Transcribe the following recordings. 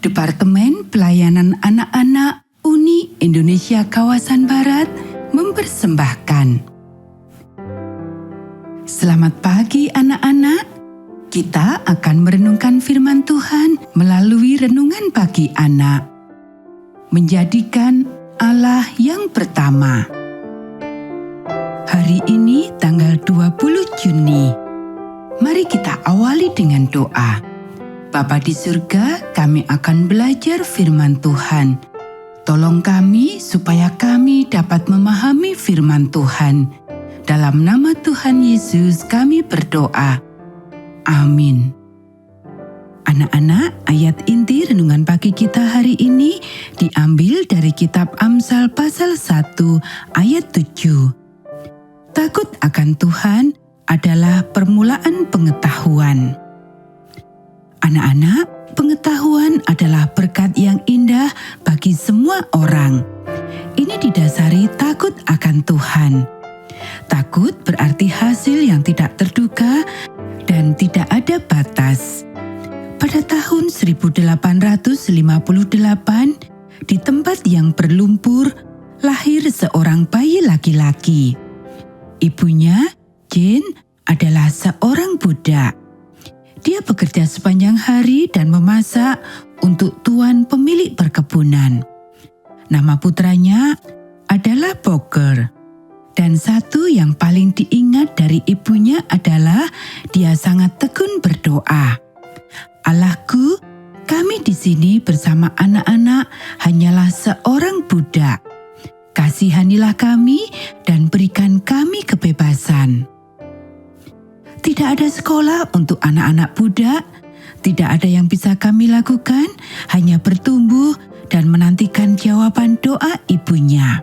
Departemen Pelayanan Anak-anak Uni Indonesia Kawasan Barat mempersembahkan. Selamat pagi anak-anak. Kita akan merenungkan firman Tuhan melalui renungan pagi anak. Menjadikan Allah yang pertama. Hari ini tanggal 20 Juni. Mari kita awali dengan doa. Bapa di surga, kami akan belajar firman Tuhan. Tolong kami supaya kami dapat memahami firman Tuhan. Dalam nama Tuhan Yesus kami berdoa. Amin. Anak-anak, ayat inti renungan pagi kita hari ini diambil dari kitab Amsal pasal 1 ayat 7. Takut akan Tuhan adalah permulaan pengetahuan. Anak-anak, pengetahuan adalah berkat yang indah bagi semua orang. Ini didasari takut akan Tuhan. Takut berarti hasil yang tidak terduga dan tidak ada batas. Pada tahun 1858, di tempat yang berlumpur, lahir seorang bayi laki-laki. Ibunya, Jane, adalah seorang budak. Dia bekerja sepanjang hari dan memasak untuk tuan pemilik perkebunan. Nama putranya adalah Boger. Dan satu yang paling diingat dari ibunya adalah dia sangat tekun berdoa. Allahku, kami di sini bersama anak-anak hanyalah seorang budak. Kasihanilah kami dan berikan kami kebebasan. Tidak ada sekolah untuk anak-anak budak, tidak ada yang bisa kami lakukan, hanya bertumbuh dan menantikan jawaban doa ibunya.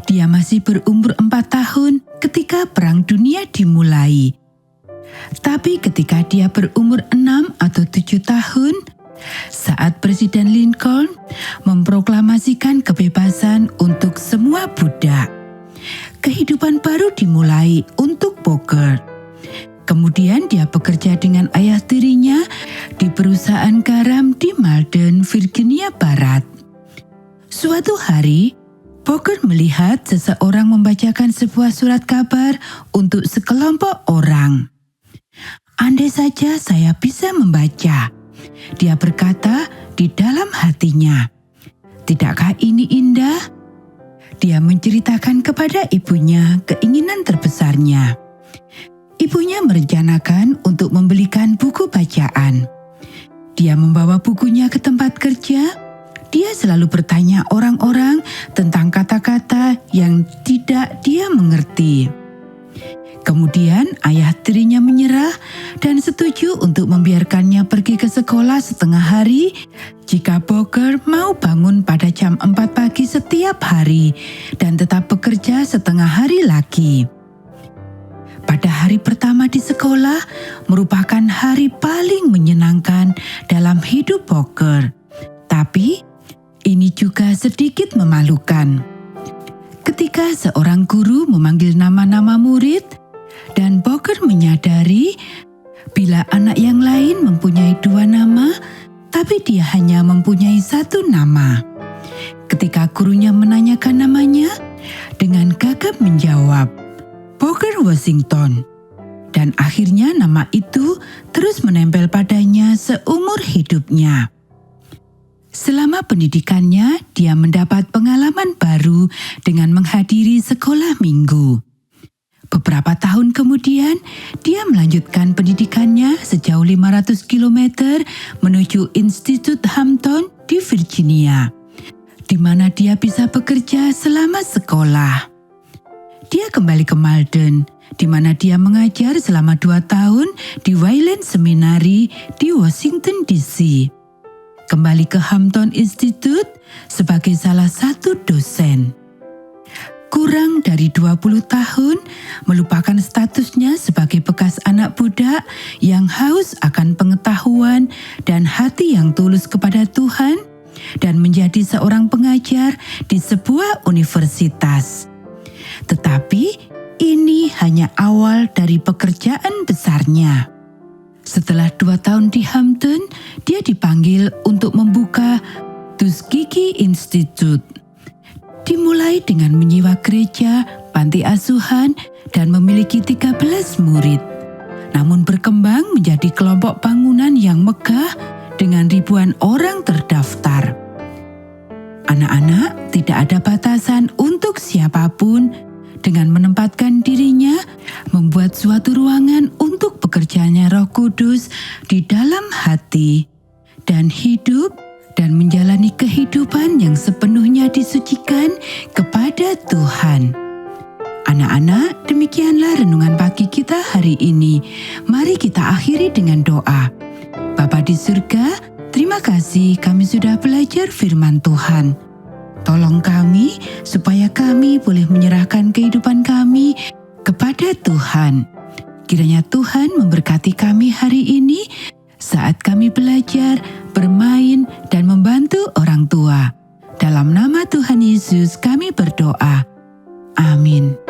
Dia masih berumur 4 tahun ketika Perang Dunia dimulai. Tapi ketika dia berumur 6 atau 7 tahun, saat Presiden Lincoln memproklamasikan kebebasan untuk semua budak, kehidupan baru dimulai untuk Boger. Kemudian dia bekerja dengan ayah tirinya di perusahaan garam di Malden, Virginia Barat. Suatu hari, Boger melihat seseorang membacakan sebuah surat kabar untuk sekelompok orang. Andai saja saya bisa membaca, dia berkata di dalam hatinya. Tidakkah ini indah? Dia menceritakan kepada ibunya keinginan terbesarnya. Ibunya merencanakan untuk membelikan buku bacaan. Dia membawa bukunya ke tempat kerja. Dia selalu bertanya orang-orang tentang kata-kata yang tidak dia mengerti. Kemudian ayah tirinya menyerah dan setuju untuk membiarkannya pergi ke sekolah setengah hari jika Boger mau bangun pada jam 4 pagi setiap hari dan tetap bekerja setengah hari lagi. Pada hari pertama di sekolah merupakan hari paling menyenangkan dalam hidup Boger. Tapi ini juga sedikit memalukan. Ketika seorang guru memanggil nama-nama murid dan Boger menyadari bila anak yang lain mempunyai 2 nama, tapi dia hanya mempunyai 1 nama. Ketika gurunya menanyakan namanya, dengan gagap menjawab, Boger Washington. Dan akhirnya nama itu terus menempel padanya seumur hidupnya. Selama pendidikannya, dia mendapat pengalaman baru dengan menghadiri sekolah minggu. Beberapa tahun kemudian, dia melanjutkan pendidikannya sejauh 500 km menuju Institut Hampton di Virginia, di mana dia bisa bekerja selama sekolah. Dia kembali ke Malden, di mana dia mengajar selama 2 tahun di Wayland Seminary di Washington DC. Kembali ke Hampton Institute sebagai salah satu dosen. Kurang dari 20 tahun, melupakan statusnya sebagai bekas anak budak yang haus akan pengetahuan dan hati yang tulus kepada Tuhan, dan menjadi seorang pengajar di sebuah universitas. Tetapi ini hanya awal dari pekerjaan besarnya. Setelah 2 tahun di Hampton, dia dipanggil untuk membuka Tuskegee Institute. Dimulai dengan menyewa gereja, panti asuhan, dan memiliki 13 murid. Namun berkembang menjadi kelompok bangunan yang megah dengan ribuan orang terdaftar. Anak-anak tidak ada batasan untuk siapapun. Dengan menempatkan dirinya, membuat suatu ruangan untuk bekerjanya Roh Kudus di dalam hati, dan hidup dan menjalani kehidupan yang sepenuhnya disucikan kepada Tuhan. Anak-anak, demikianlah renungan pagi kita hari ini. Mari kita akhiri dengan doa. Bapa di surga, terima kasih kami sudah belajar firman Tuhan. Tolong kami supaya kami boleh menyerahkan kehidupan kami kepada Tuhan. Kiranya Tuhan memberkati kami hari ini saat kami belajar, bermain, dan membantu orang tua. Dalam nama Tuhan Yesus kami berdoa. Amin.